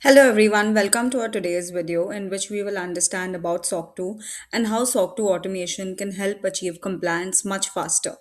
Hello everyone, welcome to our today's video in which we will understand about SOC 2 and how SOC 2 automation can help achieve compliance much faster.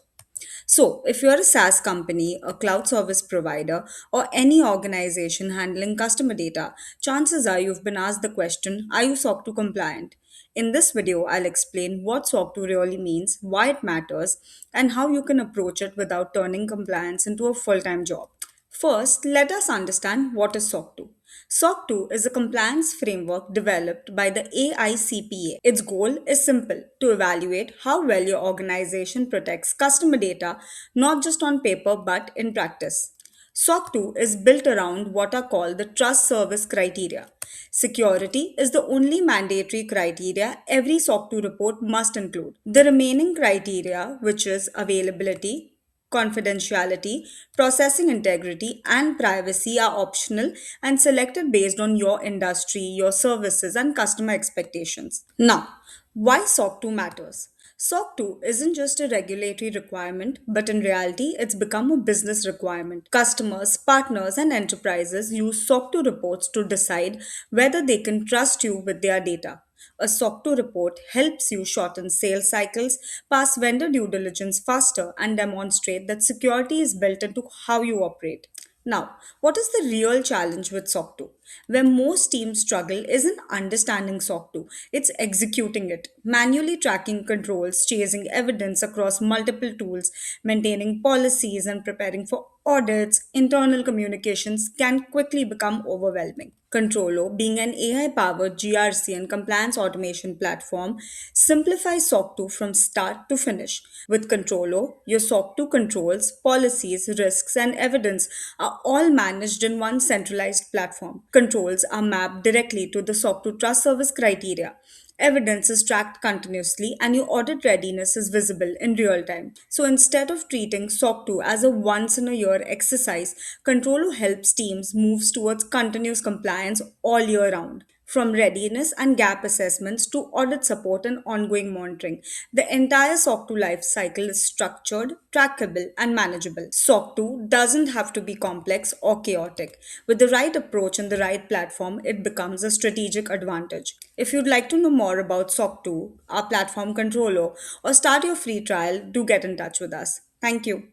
So, if you're a SaaS company, a cloud service provider, or any organization handling customer data, chances are you've been asked the question, are you SOC 2 compliant? In this video, I'll explain what SOC 2 really means, why it matters, and how you can approach it without turning compliance into a full-time job. First, let us understand what is SOC 2. SOC 2 is a compliance framework developed by the AICPA. Its goal is simple to evaluate how well your organization protects customer data, not just on paper but in practice. SOC 2 is built around what are called the trust service criteria. Security is the only mandatory criteria every SOC 2 report must include. The remaining criteria, which is availability, confidentiality, processing integrity, and privacy are optional and selected based on your industry, your services, and customer expectations. Now, why SOC 2 matters? SOC 2 isn't just a regulatory requirement, but in reality, it's become a business requirement. Customers, partners, and enterprises use SOC 2 reports to decide whether they can trust you with their data. A SOC 2 report helps you shorten sales cycles, pass vendor due diligence faster, and demonstrate that security is built into how you operate. Now, what is the real challenge with SOC 2? Where most teams struggle isn't understanding SOC 2, it's executing it, manually tracking controls, chasing evidence across multiple tools, maintaining policies, and preparing for audits. Internal communications can quickly become overwhelming. Controllo, being an AI powered GRC and compliance automation platform, simplifies SOC 2 from start to finish. With Controllo, your SOC 2 controls, policies, risks, and evidence are all managed in one centralized platform. Controls are mapped directly to the SOC 2 trust service criteria. Evidence is tracked continuously and your audit readiness is visible in real time. So instead of treating SOC 2 as a once in a year exercise, Controllo helps teams move towards continuous compliance all year round. From readiness and gap assessments to audit support and ongoing monitoring, the entire SOC 2 life cycle is structured, trackable, and manageable. SOC 2 doesn't have to be complex or chaotic. With the right approach and the right platform, it becomes a strategic advantage. If you'd like to know more about SOC 2, our platform Controllo, or start your free trial, do get in touch with us. Thank you.